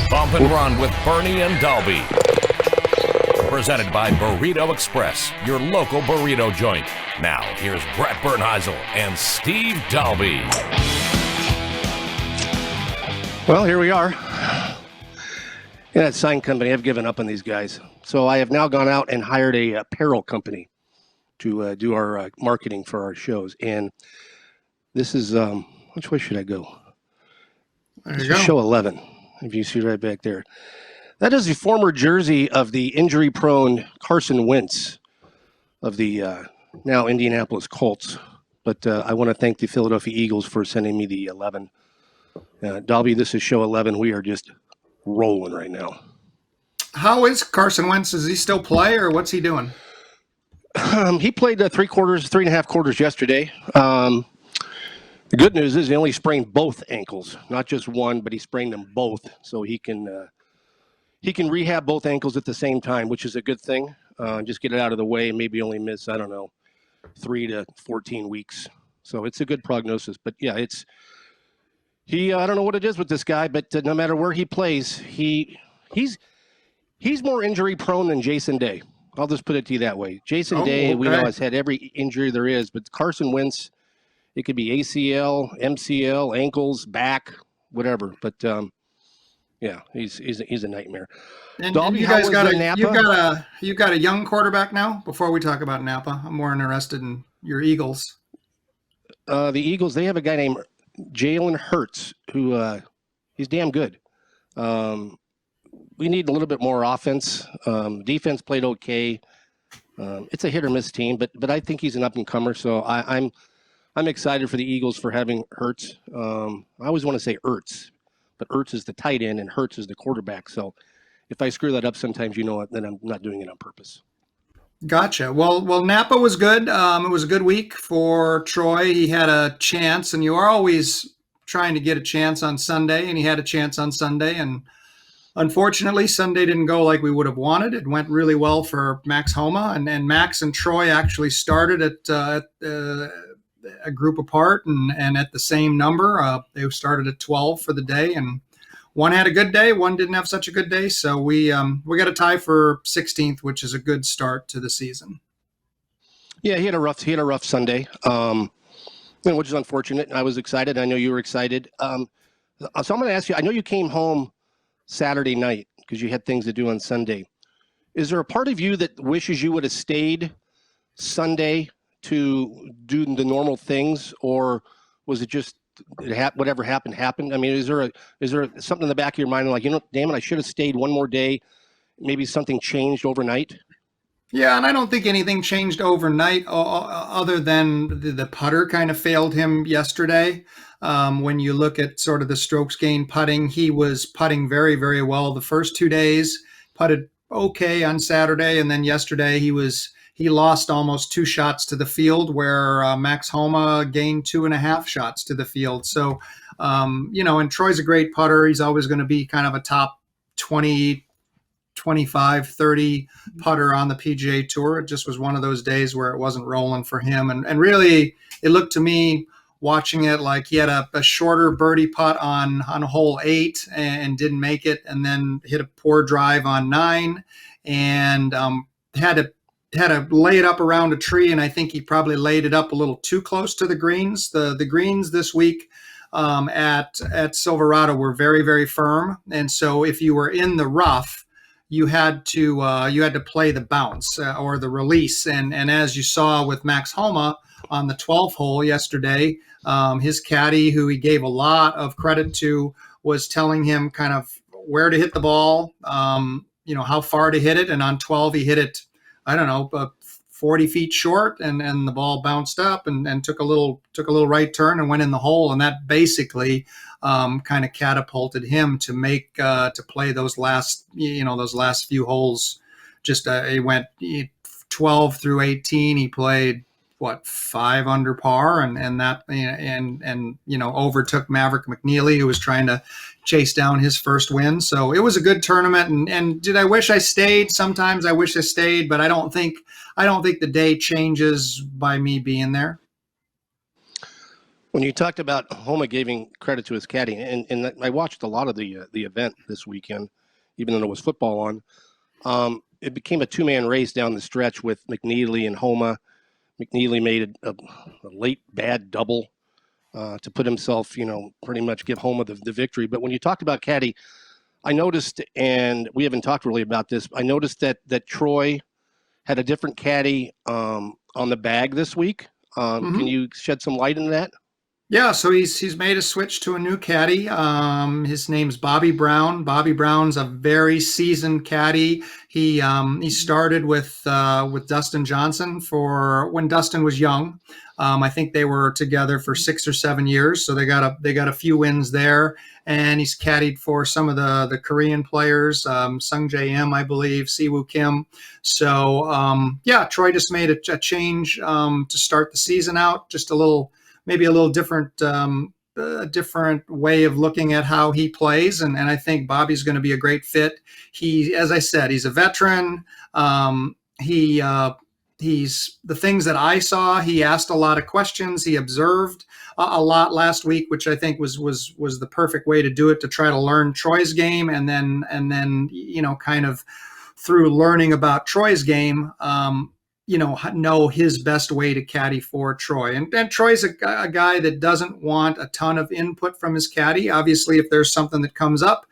Bump and Run with Bernie and Dahlby. Presented by Burrito Express, your local burrito joint. Now, here's Brett Bernheisel and Steve Dahlby. Well, here we are. Yeah, that sign company, I've given up on these guys. So I have now gone out and hired a apparel company to do our marketing for our shows. And this is, which way should I go? There you go. Show 11, if you see right back there. That is the former jersey of the injury-prone Carson Wentz of the now Indianapolis Colts. But I want to thank the Philadelphia Eagles for sending me the 11. Dahlby, this is show 11. We are just rolling right now. How is Carson Wentz? Does he still play, or what's he doing? He played 3.5 quarters yesterday. The good news is he only sprained both ankles, not just one, but he sprained them both, so he can rehab both ankles at the same time, which is a good thing. Just get it out of the way and maybe only miss, 3 to 14 weeks. So it's a good prognosis. But yeah, I don't know what it is with this guy, but no matter where he plays, he's more injury prone than Jason Day. I'll just put it to you that way. Jason Day, we know, has had every injury there is, but Carson Wentz, it could be ACL, MCL, ankles, back, whatever. But yeah, he's a nightmare. And Dahlby, you guys you've got a young quarterback now. Before we talk about Napa, I'm more interested in your Eagles. The Eagles, they have a guy named Jalen Hurts who he's damn good. We need a little bit more offense. Defense played okay. It's a hit or miss team, but I think he's an up and comer. So I'm excited for the Eagles for having Hurts. I always want to say Ertz, but Ertz is the tight end and Hurts is the quarterback. So if I screw that up, sometimes you know it, then I'm not doing it on purpose. Gotcha. Well, Napa was good. It was a good week for Troy. He had a chance, and you are always trying to get a chance on Sunday, and he had a chance on Sunday, and unfortunately, Sunday didn't go like we would have wanted. It went really well for Max Homa, and Max and Troy actually started at a group apart and at the same number. They started at 12 for the day, and one had a good day, one didn't have such a good day. So we got a tie for 16th, which is a good start to the season. Yeah, he had a rough Sunday, which is unfortunate. I was excited. I know you were excited. So I'm going to ask you. I know you came home Saturday night because you had things to do on Sunday. Is there a part of you that wishes you would have stayed Sunday to do the normal things, or was it just whatever happened? I mean, is there something in the back of your mind like, damn it, I should have stayed one more day? Maybe something changed overnight. Yeah, and I don't think anything changed overnight other than the putter kind of failed him yesterday. When you look at sort of the strokes gained putting, he was putting very, very well the first 2 days, putted okay on Saturday, and then yesterday he lost almost 2 shots to the field, where Max Homa gained 2.5 shots to the field. So, and Troy's a great putter. He's always going to be kind of a top 20, 25, 30 putter on the PGA Tour. It just was one of those days where it wasn't rolling for him. And really, it looked to me, watching it, like he had a shorter birdie putt on hole 8 and didn't make it, and then hit a poor drive on 9 and had to lay it up around a tree, and I think he probably laid it up a little too close to the greens. The greens this week at Silverado were very, very firm, and so if you were in the rough, you had to play the bounce or the release, and as you saw with Max Homa on the 12th hole yesterday, his caddy, who he gave a lot of credit to, was telling him kind of where to hit the ball, how far to hit it, and on 12 he hit it, 40 feet short, and the ball bounced up and took a little right turn and went in the hole, and that basically kind of catapulted him to play those last few holes. He went 12 through 18. He played 5 under par, and overtook Maverick McNeely, who was trying to chase down his first win. So it was a good tournament. And did I wish I stayed? Sometimes I wish I stayed, but I don't think the day changes by me being there. When you talked about Homa giving credit to his caddy, and I watched a lot of the event this weekend, even though there was football on. It became a two-man race down the stretch with McNeely and Homa. McNeely made a late bad double to put himself, pretty much give Homa the victory. But when you talked about caddy, I noticed, and we haven't talked really about this, I noticed that Troy had a different caddy on the bag this week. Can you shed some light into that? Yeah, so he's made a switch to a new caddy. His name's Bobby Brown. Bobby Brown's a very seasoned caddy. He started with Dustin Johnson for when Dustin was young. I think they were together for 6 or 7 years, so they got a few wins there. And he's caddied for some of the Korean players, Sung Jae Im, I believe, Siwoo Kim. So Troy just made a change to start the season out, just maybe a little different way of looking at how he plays. And I think Bobby's going to be a great fit. As I said, he's a veteran. He's the things that I saw. He asked a lot of questions. He observed a lot last week, which I think was the perfect way to do it, to try to learn Troy's game. And then, kind of through learning about Troy's game, know his best way to caddy for Troy. And Troy's a guy that doesn't want a ton of input from his caddy. Obviously, if there's something that comes up,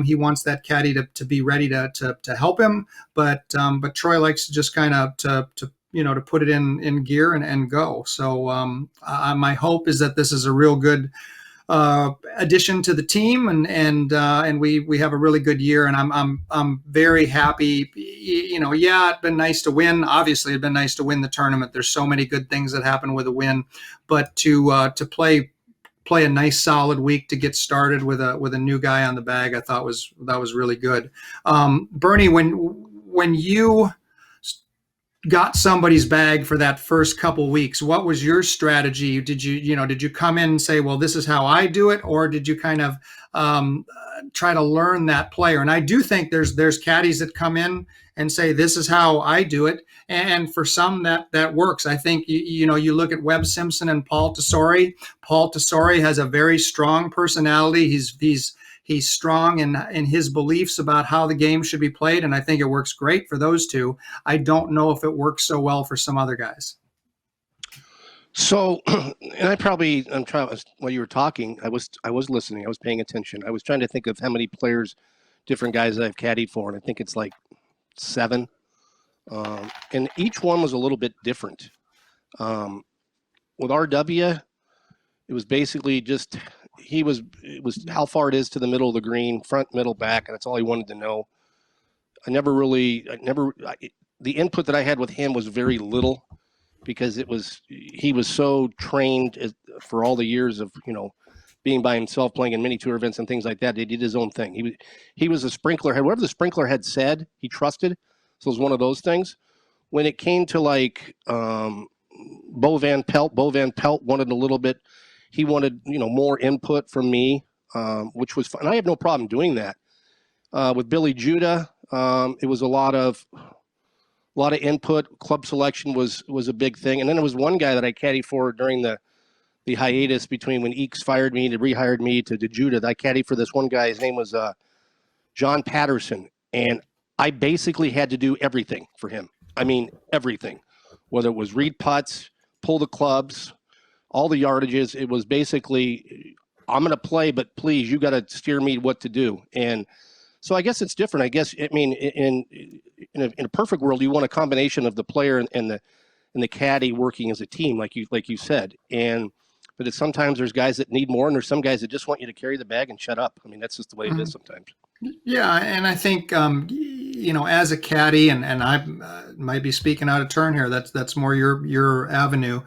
he wants that caddy to be ready to help him. But Troy likes to just kind of to put it in gear and go. So my hope is that this is a real good addition to the team, and we have a really good year, and I'm very happy. It'd been nice to win. Obviously, it'd been nice to win the tournament. There's so many good things that happen with a win, but to play a nice solid week to get started with a new guy on the bag, I thought that was really good. Bernie, when you got somebody's bag for that first couple weeks, what was your strategy? Did you come in and say, well, this is how I do it, or did you kind of try to learn that player? And I do think there's caddies that come in and say, this is how I do it, and for some that works. I think you look at Webb Simpson and Paul Tesori. Paul Tesori has a very strong personality. He's strong in his beliefs about how the game should be played, and I think it works great for those two. I don't know if it works so well for some other guys. So, and I'm trying, while you were talking, I was listening, I was paying attention. I was trying to think of how many players, different guys that I've caddied for, and I think it's like 7. And each one was a little bit different. With RW, it was basically just, it was how far it is to the middle of the green, front, middle, back, and that's all he wanted to know. The input that I had with him was very little, because he was so trained for all the years of, being by himself, playing in mini tour events and things like that. He did his own thing. He was a sprinkler head. Whatever the sprinkler head said, he trusted. So it was one of those things. When it came to like Bo Van Pelt wanted a little bit. He wanted, more input from me, which was fun. And I have no problem doing that. With Billy Judah, it was a lot of input. Club selection was a big thing. And then there was one guy that I caddied for during the hiatus between when Eakes fired me to rehired me to Judah. I caddied for this one guy. His name was John Patterson. And I basically had to do everything for him. I mean, everything. Whether it was read putts, pull the clubs, all the yardages. It was basically, I'm going to play, but please, you got to steer me what to do. And so I guess it's different. I guess, I mean, in a perfect world, you want a combination of the player and the caddy working as a team, like you said. But sometimes there's guys that need more, and there's some guys that just want you to carry the bag and shut up. I mean, that's just the way it is sometimes. Yeah, and I think as a caddy, and I might be speaking out of turn here. That's more your avenue,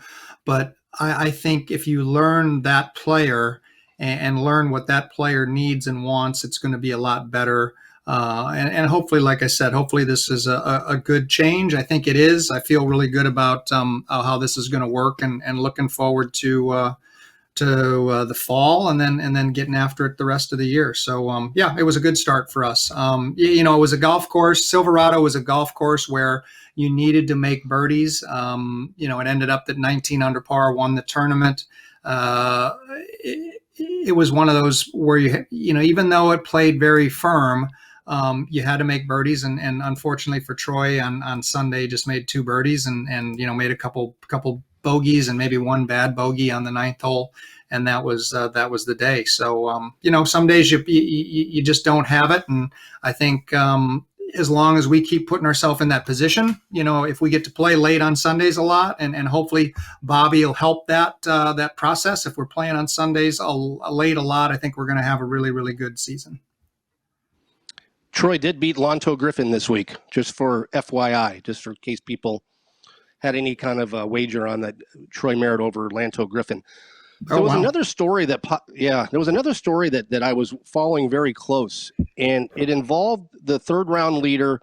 but I think if you learn that player and learn what that player needs and wants, it's going to be a lot better. And hopefully, like I said, hopefully this is a good change. I think it is. I feel really good about how this is going to work, and looking forward to the fall, and then getting after it the rest of the year. So it was a good start for us. It was a golf course. Silverado was a golf course where you needed to make birdies. It ended up that 19 under par won the tournament. it was one of those where even though it played very firm, you had to make birdies, and unfortunately for Troy on Sunday, just made 2 birdies and made a couple bogeys and maybe one bad bogey on the 9th hole, and that was the day. So some days you just don't have it, and I think as long as we keep putting ourselves in that position, if we get to play late on Sundays a lot, and hopefully Bobby will help that process. If we're playing on Sundays late a lot, I think we're going to have a really, really good season. Troy did beat Lonto Griffin this week, just for FYI, just for in case people had any kind of wager on that. Troy Merritt over Lanto Griffin. There was another story that I was following very close, and it involved the 3rd round leader,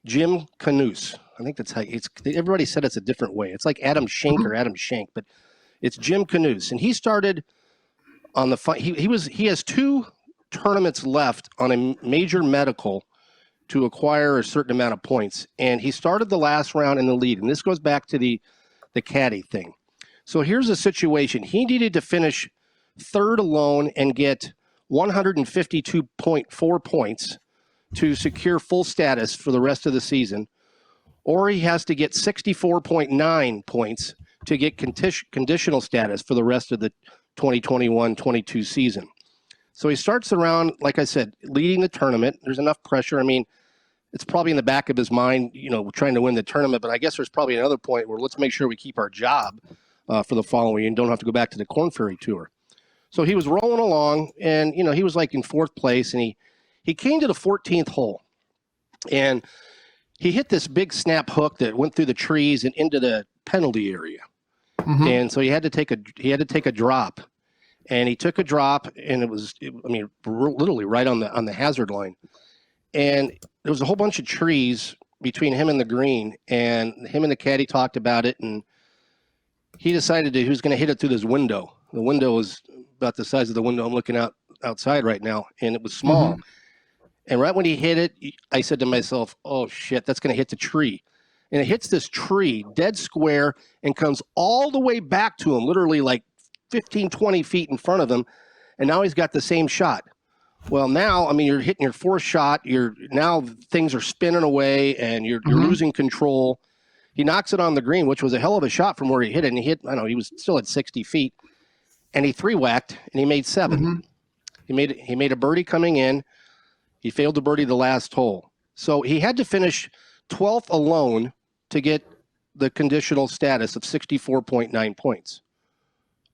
Jim Canoose. I think that's how everybody said it's a different way. It's like Adam Schenk or Adam Shank, but it's Jim Canoose, and he started on the he has 2 tournaments left on a major medical to acquire a certain amount of points, and he started the last round in the lead. And this goes back to the caddy thing. So here's the situation. He needed to finish 3rd alone and get 152.4 points to secure full status for the rest of the season, or he has to get 64.9 points to get conditional status for the rest of the 2021-22 season. So he starts the round, like I said, leading the tournament. There's enough pressure. I mean, it's probably in the back of his mind, trying to win the tournament. But I guess there's probably another point where let's make sure we keep our job for the following and don't have to go back to the Korn Ferry Tour. So he was rolling along, and, he was like in 4th place, and he came to the 14th hole. And he hit this big snap hook that went through the trees and into the penalty area. Mm-hmm. And so he had to take a drop. And he took a drop, and it was literally right on the hazard line. And there was a whole bunch of trees between him and the green, and him and the caddy talked about it, and he decided he was going to hit it through this window. The window was about the size of the window I'm looking outside right now, and it was small. Mm-hmm. And right when he hit it, I said to myself, oh, shit, that's going to hit the tree. And it hits this tree dead square and comes all the way back to him, literally like 15, 20 feet in front of him, and now he's got the same shot. Well, now, you're hitting your 4th shot. Now things are spinning away, and you're losing control. He knocks it on the green, which was a hell of a shot from where he hit it, and he was still at 60 feet, and he 3-whacked, and he made 7. Mm-hmm. He made a birdie coming in. He failed to birdie the last hole. So he had to finish 12th alone to get the conditional status of 64.9 points.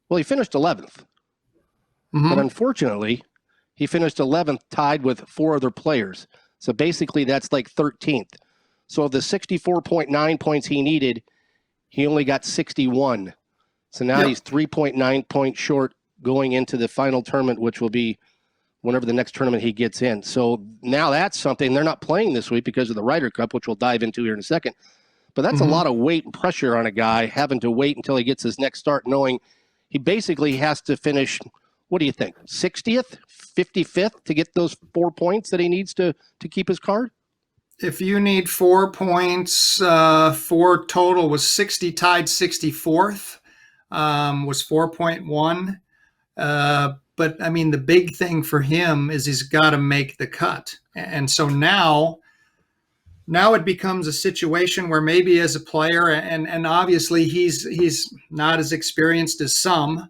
Well, he finished 11th. Mm-hmm. But unfortunately, he finished 11th tied with 4 other players. So basically, that's like 13th. So of the 64.9 points he needed, he only got 61. So now he's 3.9 points short going into the final tournament, which will be whenever the next tournament he gets in. So now that's something. They're not playing this week because of the Ryder Cup, which we'll dive into here in a second. But that's a lot of weight and pressure on a guy having to wait until he gets his next start, knowing he basically has to finish, what do you think, 60th, 55th to get those 4 points that he needs to keep his card? If you need 4 points, 4 total was 60, tied 64th, was 4.1. But, the big thing for him is he's got to make the cut. And so now it becomes a situation where maybe as a player, and obviously he's not as experienced as some,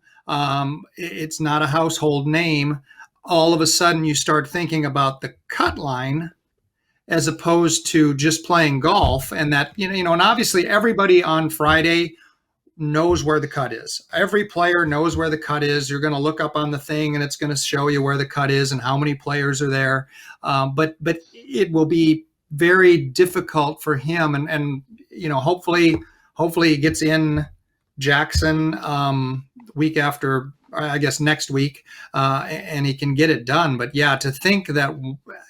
it's not a household name. All of a sudden you start thinking about the cut line as opposed to just playing golf, and that, and obviously everybody on Friday knows where the cut is. Every player knows where the cut is. You're going to look up on the thing and it's going to show you where the cut is and how many players are there. But it will be very difficult for him, and hopefully he gets in Jackson week after, I guess next week, and he can get it done. But yeah, to think that,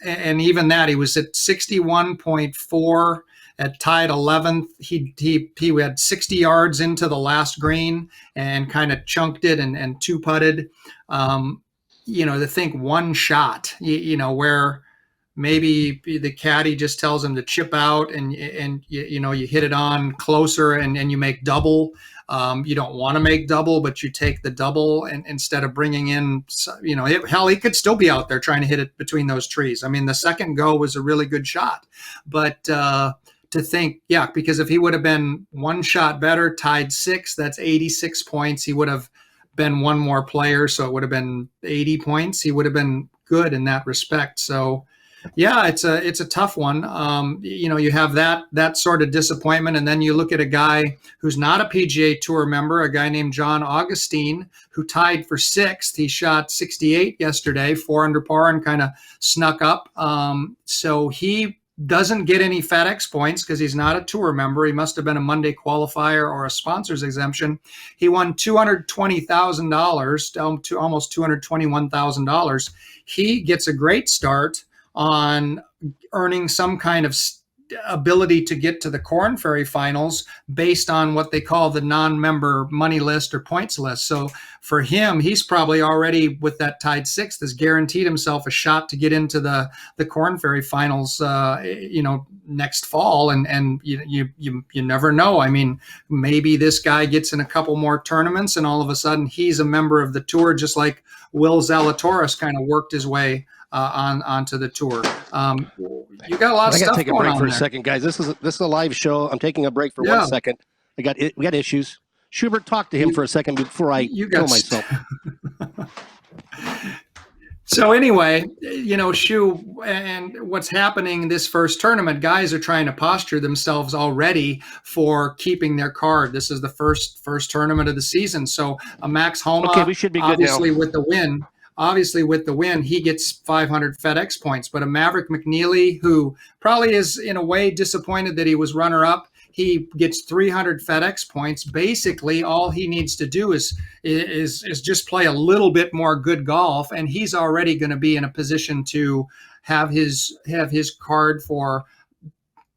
and even that, he was at 61.4 at tied 11th. He had 60 yards into the last green and kind of chunked it and 2-putted. To think one shot, where maybe the caddy just tells him to chip out, and you hit it on closer, and you make double. You don't want to make double, but you take the double, and instead of bringing in, hell, he could still be out there trying to hit it between those trees. I mean, the second go was a really good shot, but to think, yeah, because if he would have been one shot better, tied 6, that's 86 points. He would have been one more player, so it would have been 80 points. He would have been good in that respect. So, yeah, it's a tough one. You have that sort of disappointment, and then you look at a guy who's not a PGA Tour member, a guy named John Augustine, who tied for 6th. He shot 68 yesterday, 4 under par, and kind of snuck up. So he doesn't get any FedEx points because he's not a tour member. He must have been a Monday qualifier or a sponsor's exemption. He won $220,000 to almost $221,000. He gets a great start on earning some kind of ability to get to the Korn Ferry finals based on what they call the non-member money list or points list. So for him, he's probably already, with that tied 6th, has guaranteed himself a shot to get into the Korn Ferry finals next fall. And you never know. I mean, maybe this guy gets in a couple more tournaments and all of a sudden he's a member of the tour, just like Will Zalatoris kind of worked his way onto the tour. You got a lot of stuff going on. I got to take a break for a second, guys. This is a live show. I'm taking a break for 1 second. We got issues. Schubert, talk to him for a second before I kill myself. So anyway, Schu, and what's happening this first tournament, guys are trying to posture themselves already for keeping their card. This is the first tournament of the season. So Max Homa, we should be good obviously now. with the win, he gets 500 FedEx points. But a Maverick McNeely, who probably is in a way disappointed that he was runner-up, he gets 300 FedEx points. Basically, all he needs to do is just play a little bit more good golf, and he's already going to be in a position to have his card for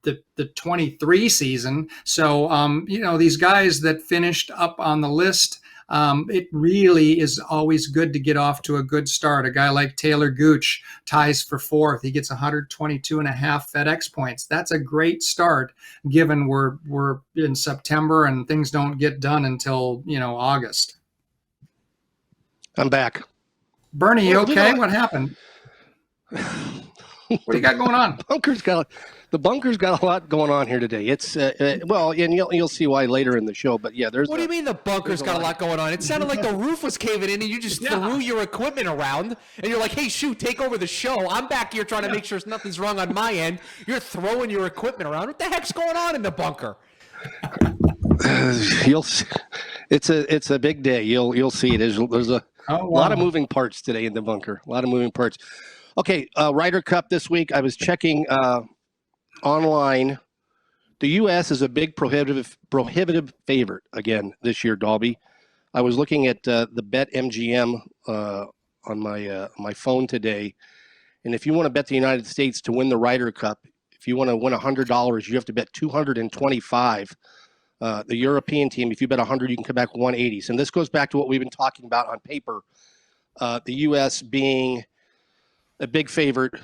the 23 season. So, these guys that finished up on the list, it really is always good to get off to a good start. A guy like Taylor Gooch ties for 4th. He gets 122 and a half FedEx points. That's a great start given we're in September and things don't get done until, August. I'm back. Bernie, you okay? What happened? What do you got going on? The bunker's got a lot going on here today. It's and you'll see why later in the show. But yeah, What do you mean the bunker's got a lot going on? It sounded like the roof was caving in, and you just threw your equipment around, and you're like, "Hey, Schu, take over the show. I'm back here trying to make sure nothing's wrong on my end. You're throwing your equipment around. What the heck's going on in the bunker?" You'll see. It's a big day. You'll see. There's a lot of moving parts today in the bunker. A lot of moving parts. Okay, Ryder Cup this week. I was checking online. The U.S. is a big prohibitive favorite again this year, Dahlby. I was looking at the BetMGM on my phone today, and if you want to bet the United States to win the Ryder Cup, if you want to win $100, you have to bet $225. The European team, if you bet 100, you can come back 180. And this goes back to what we've been talking about on paper. The U.S. being a big favorite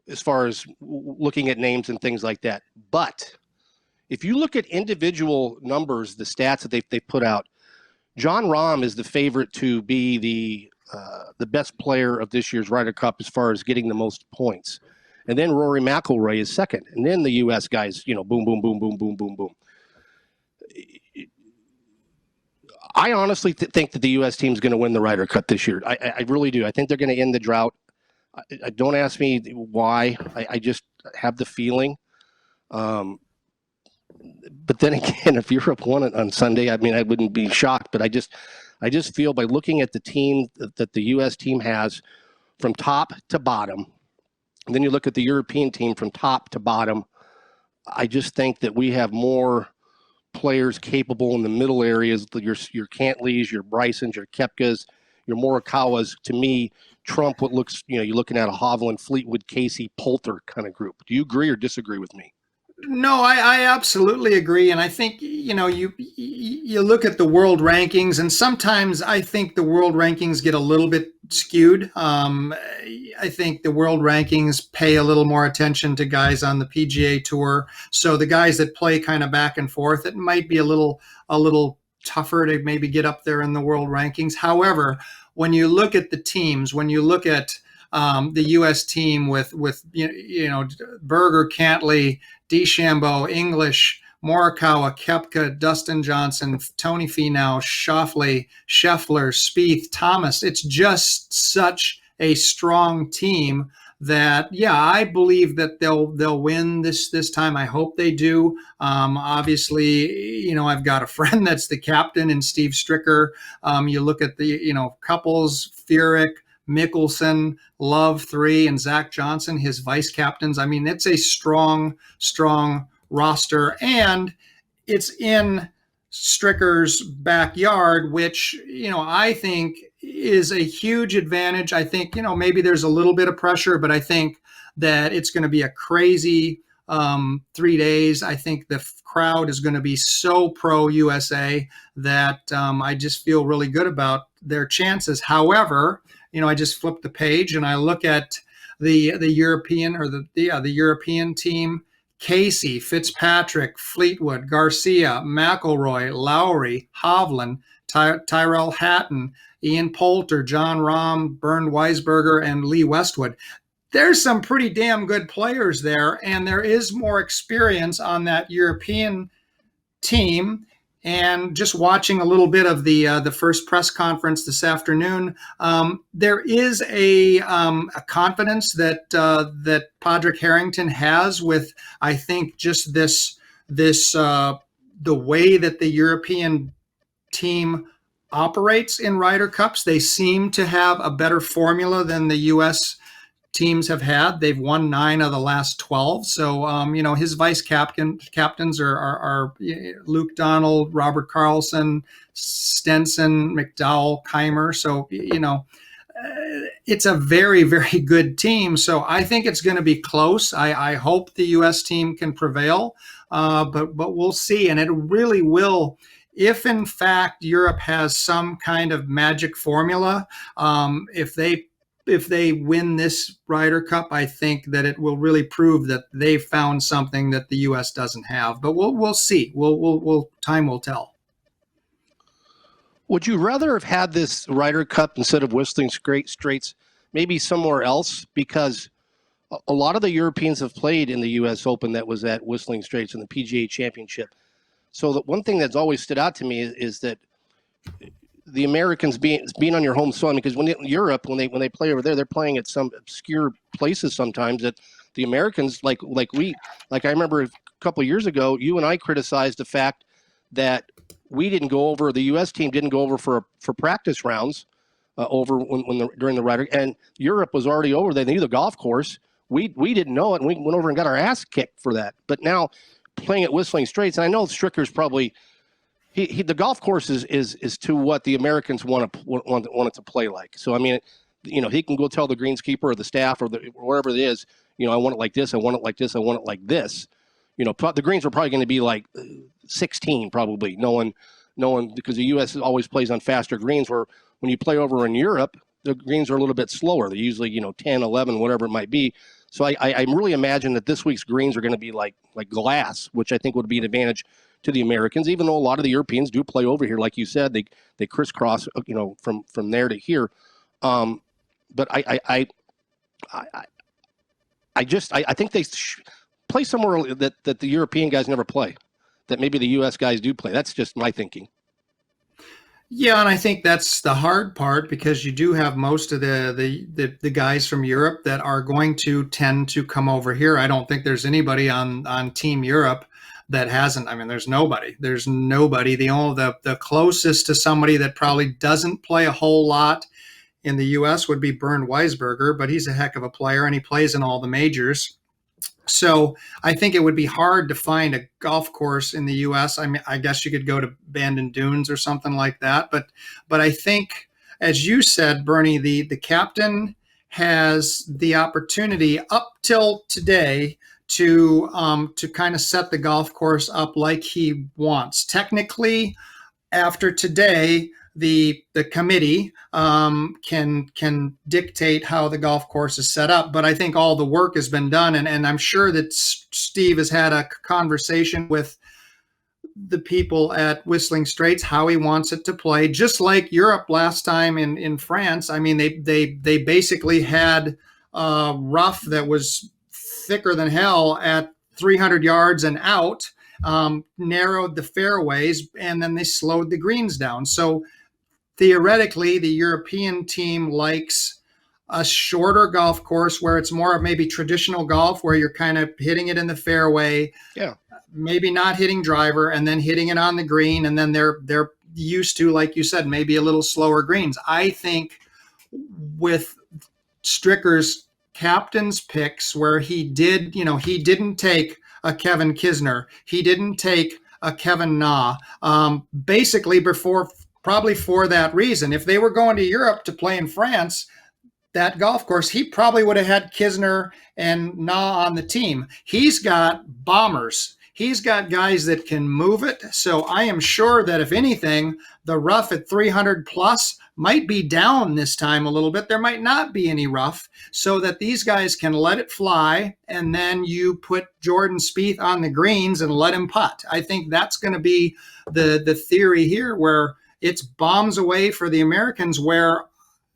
as far as looking at names and things like that. But if you look at individual numbers, the stats that they put out, Jon Rahm is the favorite to be the best player of this year's Ryder Cup as far as getting the most points. And then Rory McIlroy is second. And then the U.S. guys, boom, boom, boom, boom, boom, boom, boom. I honestly think that the U.S. team is going to win the Ryder Cup this year. I really do. I think they're going to end the drought. Don't ask me why. I just have the feeling. But then again, if Europe won it on Sunday, I mean, I wouldn't be shocked. But I just feel by looking at the team that the U.S. team has from top to bottom, and then you look at the European team from top to bottom, I just think that we have more players capable in the middle areas. Your Cantleys, your Brysons, your Koepkas, your Morikawas, to me, trump what looks, you're looking at a Hovland, Fleetwood, Casey, Poulter kind of group. Do you agree or disagree with me? No, I absolutely agree, and I think you look at the world rankings, and sometimes I think the world rankings get a little bit skewed. I think the world rankings pay a little more attention to guys on the PGA Tour, so the guys that play kind of back and forth, it might be a little tougher to maybe get up there in the world rankings. However, when you look at the teams, when you look at the U.S. team with Berger, Cantley, DeChambeau, English, Morikawa, Koepka, Dustin Johnson, Tony Finau, Schauffele, Scheffler, Spieth, Thomas. It's just such a strong team that, yeah, I believe that they'll win this time. I hope they do. Obviously, I've got a friend that's the captain in Steve Stricker. You look at the couples, Furyk, Mickelson, Love 3, and Zach Johnson, his vice captains. I mean, it's a strong roster, and it's in Stricker's backyard, which, I think is a huge advantage. I think, maybe there's a little bit of pressure, but I think that it's going to be a crazy 3 days. I think the crowd is going to be so pro USA that I just feel really good about their chances. However, I just flip the page and I look at the European or the European team. Casey, Fitzpatrick, Fleetwood, Garcia, McIlroy, Lowry, Hovland, Tyrell Hatton, Ian Poulter, John Rahm, Bernd Weisberger, and Lee Westwood. There's some pretty damn good players there, and there is more experience on that European team. And just watching a little bit of the first press conference this afternoon, there is a confidence that Padraig Harrington has with, I think, just this the way that the European team operates in Ryder Cups. They seem to have a better formula than the U.S. teams have had. They've won 9 of the last 12. So, his vice captains are Luke Donald, Robert Carlson, Stenson, McDowell, Keimer. So, it's a very, very good team. So I think it's going to be close. I hope the U.S. team can prevail, but we'll see. And it really will. If in fact Europe has some kind of magic formula, if they win this Ryder Cup, I think that it will really prove that they found something that the U.S. doesn't have. But we'll see. Time will tell. Would you rather have had this Ryder Cup instead of Whistling Straits maybe somewhere else? Because a lot of the Europeans have played in the U.S. Open that was at Whistling Straits and the PGA Championship. So the one thing that's always stood out to me is that the Americans being on your home soil, because when they play over there, they're playing at some obscure places sometimes that the Americans like I remember a couple of years ago, you and I criticized the fact that we didn't go over, the U.S. team didn't go over for practice rounds during the Ryder, and Europe was already over there. They knew the golf course. We didn't know it, and we went over and got our ass kicked for that. But now playing at Whistling Straits, and I know Stricker's probably the golf course is to what the Americans want it to play like. So I mean, he can go tell the greenskeeper or the staff or wherever it is, I want it like this, I want it like this, I want it like this. The greens are probably going to be like 16 probably, knowing because the U.S. always plays on faster greens, where when you play over in Europe, the greens are a little bit slower. They're usually 10, 11, whatever it might be. So I really imagine that this week's greens are going to be like glass, which I think would be an advantage to the Americans, even though a lot of the Europeans do play over here. Like you said, they crisscross, from there to here. But I think they play somewhere that the European guys never play, that maybe the U.S. guys do play. That's just my thinking. Yeah, and I think that's the hard part, because you do have most of the guys from Europe that are going to tend to come over here. I don't think there's anybody on Team Europe that hasn't. I mean, there's nobody. The closest to somebody that probably doesn't play a whole lot in the U.S. would be Bernd Weisberger, but he's a heck of a player, and he plays in all the majors. So I think it would be hard to find a golf course in the U.S. I mean, I guess you could go to Bandon Dunes or something like that. But I think, as you said, Bernie, the captain has the opportunity up till today to kind of set the golf course up like he wants. Technically, after today, the committee can dictate how the golf course is set up, but I think all the work has been done, and I'm sure that Steve has had a conversation with the people at Whistling Straits how he wants it to play, just like Europe last time in France. I mean, they basically had rough that was thicker than hell at 300 yards and out, narrowed the fairways, and then they slowed the greens down. So theoretically, the European team likes a shorter golf course where it's more of maybe traditional golf, where you're kind of hitting it in the fairway, maybe not hitting driver, and then hitting it on the green, and then they're used to, like you said, maybe a little slower greens. I think with Stricker's captain's picks, where he didn't take a Kevin Kisner, he didn't take a Kevin Na, basically probably for that reason. If they were going to Europe to play in France, that golf course, he probably would have had Kisner and Na on the team. He's got bombers. He's got guys that can move it. So I am sure that if anything, the rough at 300 plus might be down this time a little bit. There might not be any rough, so that these guys can let it fly, and then you put Jordan Spieth on the greens and let him putt. I think that's going to be the theory here, where it's bombs away for the Americans, where,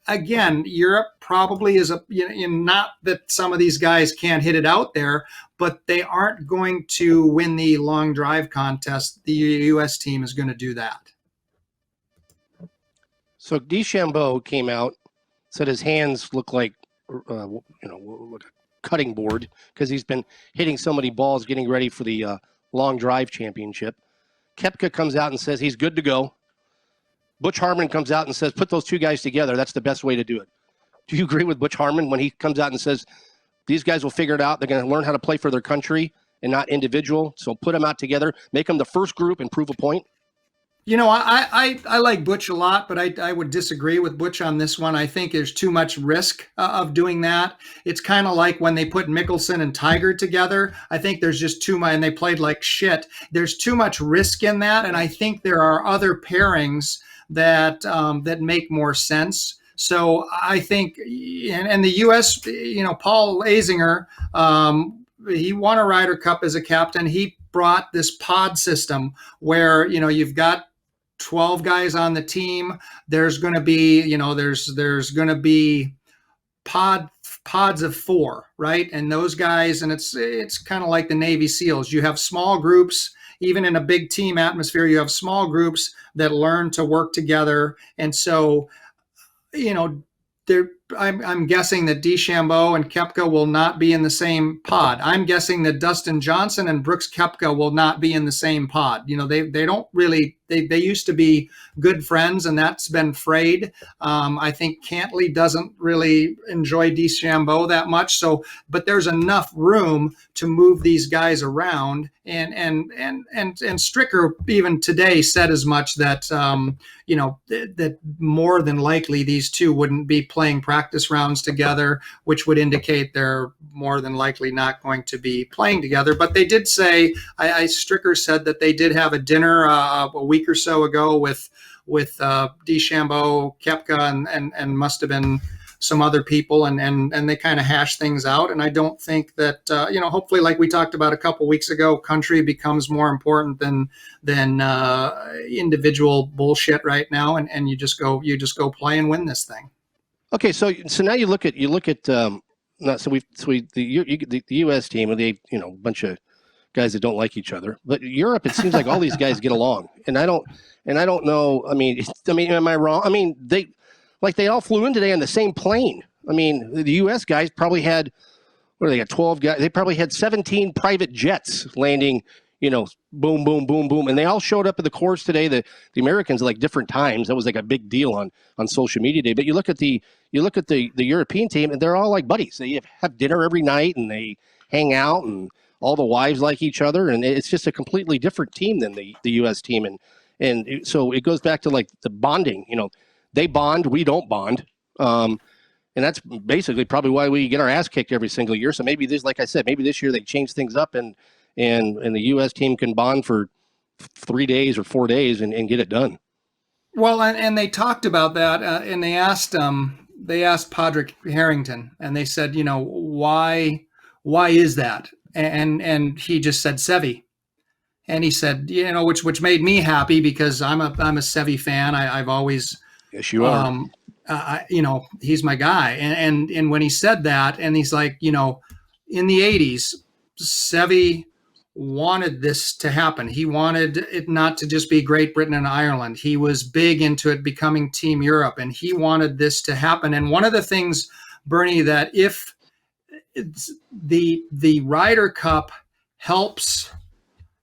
again, Europe probably is not that some of these guys can't hit it out there, but they aren't going to win the long drive contest. The U.S. team is going to do that. So DeChambeau came out, said his hands look like, like a cutting board, because he's been hitting so many balls getting ready for the long drive championship. Koepka comes out and says he's good to go. Butch Harmon comes out and says, put those two guys together. That's the best way to do it. Do you agree with Butch Harmon when he comes out and says, these guys will figure it out. They're going to learn how to play for their country and not individual. So put them out together, make them the first group and prove a point. I like Butch a lot, but I would disagree with Butch on this one. I think there's too much risk of doing that. It's kind of like when they put Mickelson and Tiger together. I think there's just too much, and they played like shit. There's too much risk in that, and I think there are other pairings that make more sense. So I think, and the U.S., Paul Azinger, he won a Ryder Cup as a captain. He brought this pod system where, you've got 12 guys on the team. There's going to be, there's going to be pods of 4, right? And those guys, and it's kind of like the Navy SEALs. You have small groups. Even in a big team atmosphere, you have small groups that learn to work together. And so, I'm guessing that DeChambeau and Koepka will not be in the same pod. I'm guessing that Dustin Johnson and Brooks Koepka will not be in the same pod. They don't really, they used to be good friends, and that's been frayed. I think Cantley doesn't really enjoy DeChambeau that much. So, but there's enough room to move these guys around. And Stricker even today said as much that, that more than likely these two wouldn't be playing practice rounds together, which would indicate they're more than likely not going to be playing together. But they did say, Stricker said that they did have a dinner a week or so ago with DeChambeau, Koepka, and must have been some other people, and they kind of hash things out. And I don't think that, hopefully, like we talked about a couple weeks ago, country becomes more important than individual bullshit right now. And you just go play and win this thing. Okay. So now you look at the U.S. team, and they, a bunch of guys that don't like each other, but Europe, it seems like all these guys get along, and I don't know. I mean, am I wrong? I mean, they all flew in today on the same plane. I mean, the U.S. guys probably had, they got 12 guys. They probably had 17 private jets landing, boom, boom, boom, boom. And they all showed up at the course today. The Americans at like different times. That was like a big deal on social media day. But you look at the European team, and they're all like buddies. They have dinner every night, and they hang out, and all the wives like each other. And it's just a completely different team than the U.S. team. So it goes back to like the bonding, they bond, we don't bond. And that's basically probably why we get our ass kicked every single year. So maybe this, like I said, maybe this year they change things up and the U.S. team can bond for 3 days or 4 days and get it done. Well, and they talked about that, and they asked Padraig Harrington, and they said, why is that? And he just said Sevi, and he said, which made me happy because I'm a Sevi fan. I've always, yes, you are. He's my guy, and when he said that, and he's like, in the '80s, Sevi wanted this to happen. He wanted it not to just be Great Britain and Ireland. He was big into it becoming Team Europe, and he wanted this to happen. And one of the things, Bernie, that if it's the Ryder Cup helps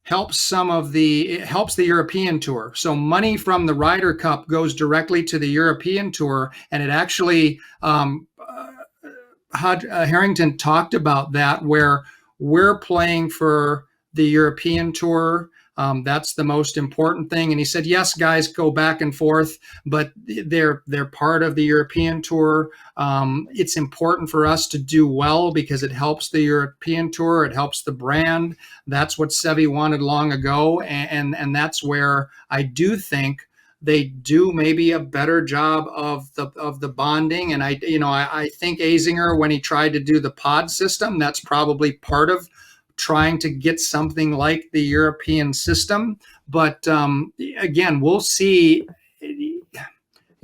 the European Tour. So money from the Ryder Cup goes directly to the European Tour, and it actually Harrington talked about that, where we're playing for the European Tour. That's the most important thing. And he said, yes, guys go back and forth, but they're part of the European Tour. It's important for us to do well because it helps the European Tour. It helps the brand. That's what Sevi wanted long ago. And that's where I do think they do maybe a better job of the bonding. And I think Azinger, when he tried to do the pod system, that's probably part of trying to get something like the European system. But again, we'll see.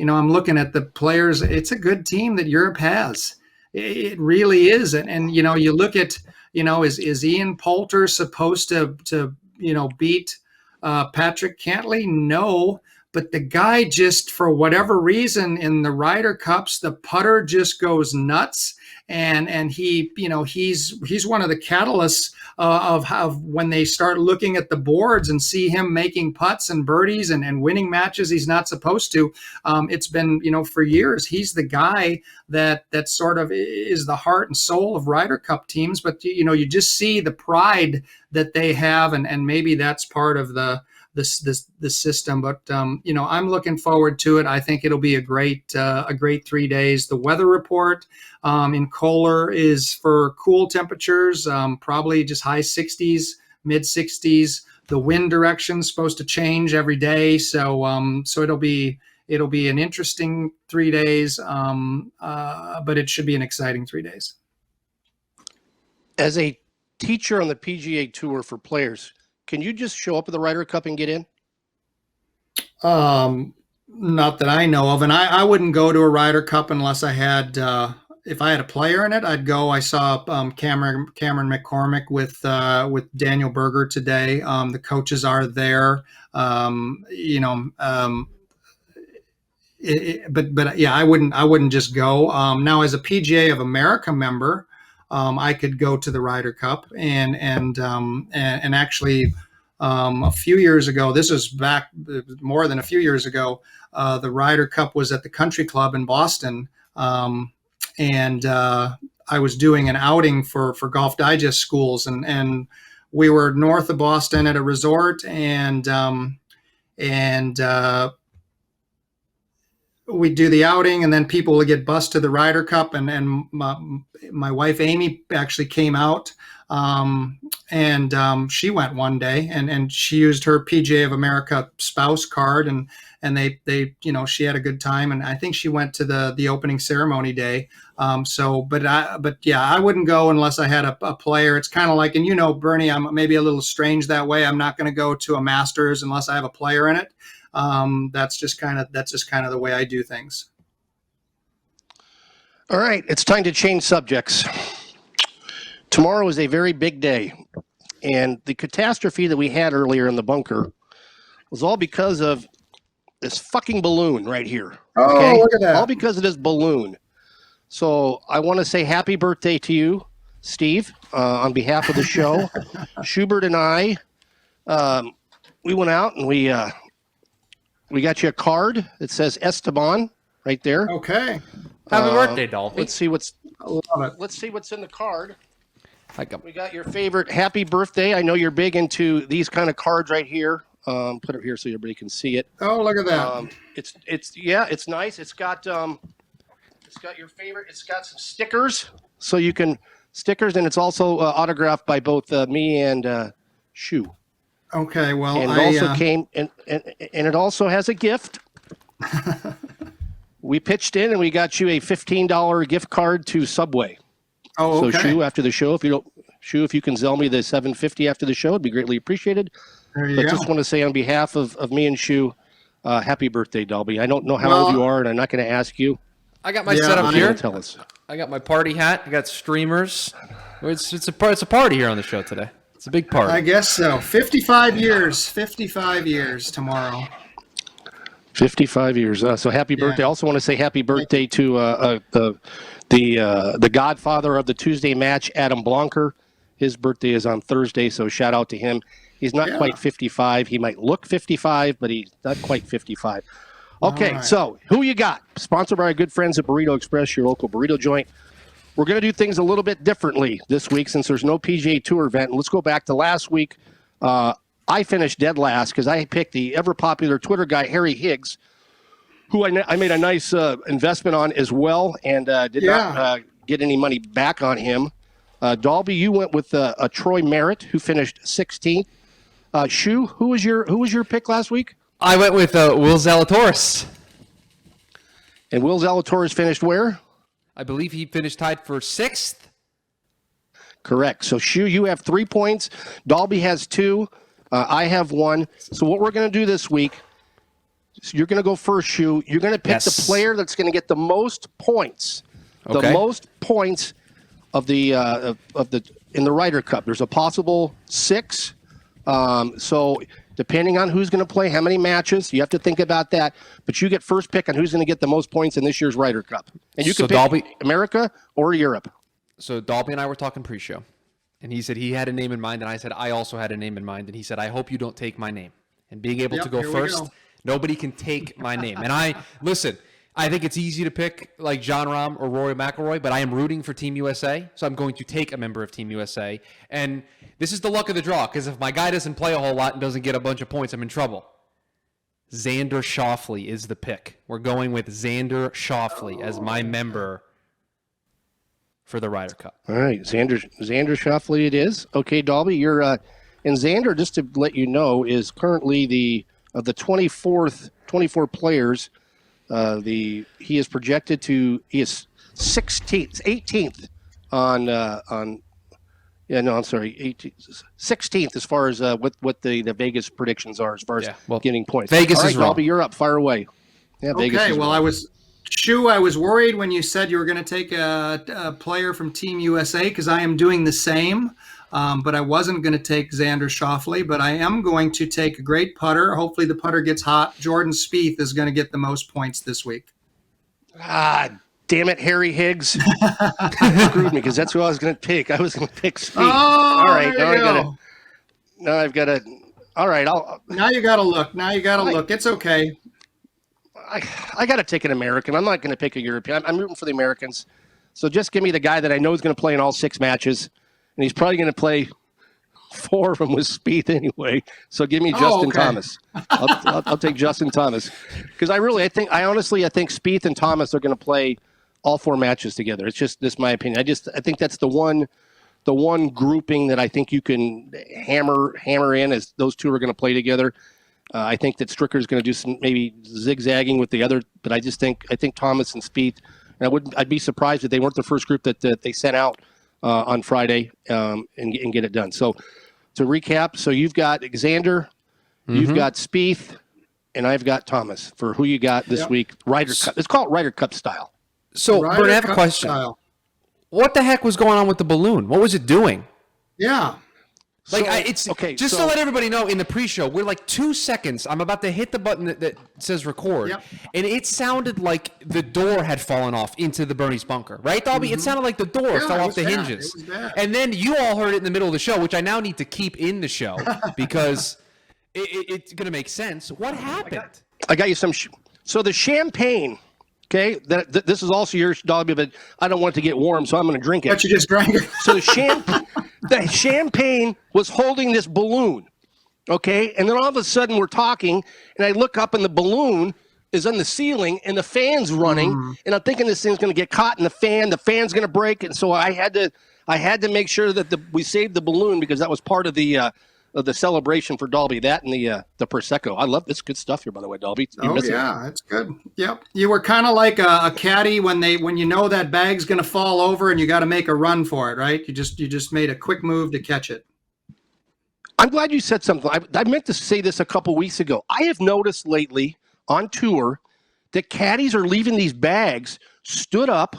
I'm looking at the players. It's a good team that Europe has. It really is. And you look at, is Ian Poulter supposed to beat Patrick Cantley? No. But the guy just, for whatever reason, in the Ryder Cups, the putter just goes nuts, and he, he's one of the catalysts of when they start looking at the boards and see him making putts and birdies and winning matches he's not supposed to. It's been, for years, he's the guy that sort of is the heart and soul of Ryder Cup teams. But you just see the pride that they have, and maybe that's part of the system. But I'm looking forward to it. I think it'll be a great 3 days. The weather report in Kohler is for cool temperatures, probably just high 60s, mid 60s. The wind direction is supposed to change every day, so it'll be an interesting 3 days, but it should be an exciting 3 days. As a teacher on the PGA Tour for players, can you just show up at the Ryder Cup and get in? Not that I know of, and I wouldn't go to a Ryder Cup unless I had, if I had a player in it, I'd go. I saw Cameron McCormick with Daniel Berger today. The coaches are there. But yeah, I wouldn't just go. Now, as a PGA of America member, I could go to the Ryder Cup and actually a few years ago, this was back more than a few years ago, the Ryder Cup was at the Country Club in Boston, and I was doing an outing for Golf Digest schools, and we were north of Boston at a resort, and we do the outing, and then people would get bused to the Ryder Cup, and my wife Amy actually came out, and she went one day, and she used her PGA of America spouse card, and they she had a good time, and I think she went to the opening ceremony day. But yeah, I wouldn't go unless I had a player. It's kind of like, and Bernie, I'm maybe a little strange that way. I'm not going to go to a Masters unless I have a player in it. That's just kind of the way I do things. All right, it's time to change subjects. Tomorrow is a very big day, and the catastrophe that we had earlier in the bunker was all because of this fucking balloon right here. Okay? Oh, look at that. All because of this balloon. So I want to say happy birthday to you, Steve, on behalf of the show. Schubert and I, we went out and we got you a card that says Esteban right there. Okay. Happy birthday, Dahlby. Let's see what's in the card. We got your favorite happy birthday. I know you're big into these kind of cards right here. Put it here so everybody can see it. Oh, look at that. It's nice. It's got It's got your favorite. It's got some stickers, so you can stickers, and it's also autographed by both me and Schu. Okay, well, And it also came, and it also has a gift. We pitched in, and we got you a $15 gift card to Subway. Oh, okay. So Schu, after the show, if you can sell me the $7.50 after the show, it'd be greatly appreciated. There you But go. just want to say on behalf of me and Schu, happy birthday, Dahlby. I don't know how old you are, and I'm not going to ask you. I got my setup here. Tell us. I got my party hat. I got streamers. It's a party here on the show today. It's a big party. I guess so. 55 years. 55 years tomorrow. 55 years. So happy birthday. I also want to say happy birthday to the godfather of the Tuesday match, Adam Blanker. His birthday is on Thursday, so shout out to him. He's not quite 55. He might look 55, but he's not quite 55. Okay, right. So who you got? Sponsored by our good friends at Burrito Express, your local burrito joint. We're going to do things a little bit differently this week since there's no PGA Tour event. Let's go back to last week. I finished dead last because I picked the ever-popular Twitter guy, Harry Higgs, who I made a nice investment on as well and did not get any money back on him. Dahlby, you went with a Troy Merritt, who finished 16th. Schu, who was your pick last week? I went with Will Zalatoris. And Will Zalatoris finished where? I believe he finished tied for 6th. Correct. So, Schu, you have 3 points. Dahlby has 2. I have 1. So what we're going to do this week, so you're going to go first, Schu. You're going to pick the player that's going to get the most points. The most points of the in the Ryder Cup. There's a possible 6. So depending on who's going to play, how many matches, you have to think about that. But you get first pick on who's going to get the most points in this year's Ryder Cup. And you can pick America or Europe. So Dahlby and I were talking pre-show, and he said he had a name in mind, and I said I also had a name in mind, and he said, I hope you don't take my name. And being able to go first, nobody can take my name. And I think it's easy to pick like John Rahm or Rory McIlroy, but I am rooting for Team USA, so I'm going to take a member of Team USA. And this is the luck of the draw, because if my guy doesn't play a whole lot and doesn't get a bunch of points, I'm in trouble. Xander Schauffele is the pick. We're going with Xander Schauffele as my member for the Ryder Cup. All right, Xander Schauffele it is. Okay, Dahlby, you're and Xander, just to let you know, is currently of the 24 players. He is projected to he is 18th on 16th as far as what the Vegas predictions are as far as getting points. Vegas is wrong. Dahlby, you're up. Fire away. Yeah, Vegas is wrong. I was worried when you said you were going to take a player from Team USA because I am doing the same. But I wasn't going to take Xander Schauffele, but I am going to take a great putter. Hopefully the putter gets hot. Jordan Spieth is going to get the most points this week. Damn it, Harry Higgs. Screwed me because that's who I was going to pick. I was going to pick Spieth. All right, now I've got to. All right, now you got to look. Look. It's okay. I got to take an American. I'm not going to pick a European. I'm rooting for the Americans. So just give me the guy that I know is going to play in all 6 matches. And he's probably going to play 4 of them with Spieth anyway. So give me Justin Thomas. I'll take Justin Thomas because I honestly think Spieth and Thomas are going to play all 4 matches together. It's just this my opinion. I think that's the one grouping that I think you can hammer in as those 2 are going to play together. I think that Stricker's going to do some maybe zigzagging with the other, but I think Thomas and Spieth. And I'd be surprised if they weren't the first group that they sent out on Friday and get it done. So to recap, so you've got Xander, you've got Spieth, and I've got Thomas for who you got this week. Ryder Cup. Let's call it Ryder Cup style. So, Bert, I have a question. What the heck was going on with the balloon? What was it doing? Yeah. To let everybody know, in the pre-show, we're like 2 seconds. I'm about to hit the button that says record, and it sounded like the door had fallen off into the Bernie's bunker, right, Dahlby? Mm-hmm. It sounded like the door fell off the hinges. It was bad. And then you all heard it in the middle of the show, which I now need to keep in the show because it's going to make sense. What happened? I got you some. So the champagne. Okay, this is also yours, Dahlby, but I don't want it to get warm, so I'm going to drink it. But you just drank it. So the champagne was holding this balloon, okay? And then all of a sudden we're talking, and I look up, and the balloon is on the ceiling and the fan's running, and I'm thinking this thing's going to get caught in the fan. The fan's going to break, and so I had to make sure that we saved the balloon because that was part of the celebration for Dahlby. That and the Prosecco. I love this. Good stuff here, by the way, Dahlby. It's good. Yep, you were kind of like a caddy when you know that bag's going to fall over and you got to make a run for it, right? You just made a quick move to catch it. I'm glad you said something. I meant to say this a couple weeks ago. I have noticed lately on tour that caddies are leaving these bags stood up,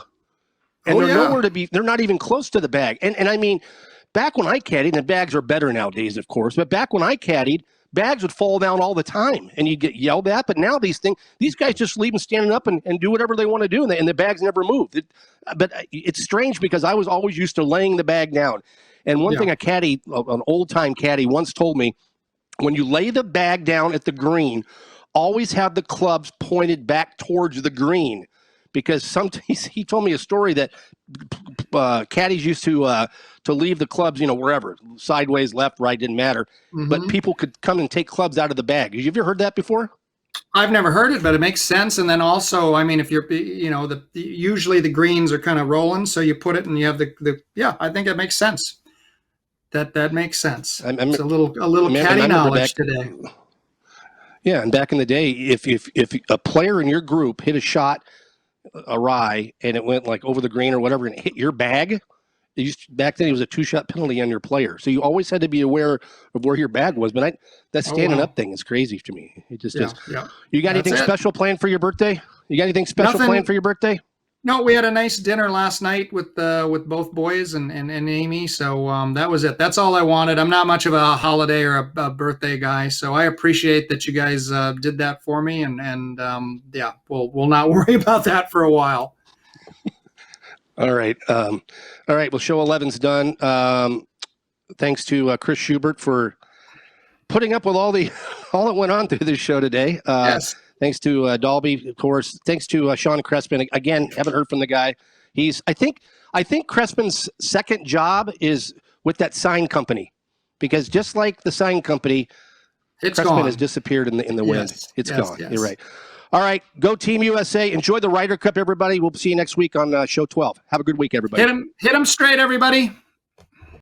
and they're nowhere to be. They're not even close to the bag. And I mean, back when I caddied, and the bags are better nowadays, of course, but back when I caddied, bags would fall down all the time, and you get yelled at. But now these guys just leave them standing up and do whatever they want to do, and the bags never move. But it's strange because I was always used to laying the bag down. And one thing a caddy, an old-time caddy, once told me, when you lay the bag down at the green, always have the clubs pointed back towards the green, because sometimes he told me a story that caddies used to leave the clubs, wherever, sideways, left, right, didn't matter, but people could come and take clubs out of the bag. Have you ever heard that before? I've never heard it, but it makes sense. And then also, I mean, if you're, usually the greens are kind of rolling, so you put it and you have I think it makes sense. That makes sense. It's a little caddy knowledge today. Yeah, and back in the day, if a player in your group hit a shot awry and it went like over the green or whatever and it hit your bag, back then it was a 2-shot penalty on your player. So you always had to be aware of where your bag was. But that standing up thing is crazy to me. It just is. Yeah. You got anything special planned for your birthday? You got anything special planned for your birthday? No, we had a nice dinner last night with both boys and Amy. So that was it. That's all I wanted. I'm not much of a holiday or a birthday guy, so I appreciate that you guys did that for me. And we'll not worry about that for a while. All right. Well, show 11's done. Thanks to Chris Schubert for putting up with all that went on through this show today. Yes. Thanks to Dahlby, of course. Thanks to Sean Crespin. Again, haven't heard from the guy. I think Crespin's second job is with that sign company, because just like the sign company, Crespin has disappeared in the wind. It's gone. Yes. You're right. All right, go Team USA. Enjoy the Ryder Cup, everybody. We'll see you next week on Show 12. Have a good week, everybody. Hit 'em straight, everybody.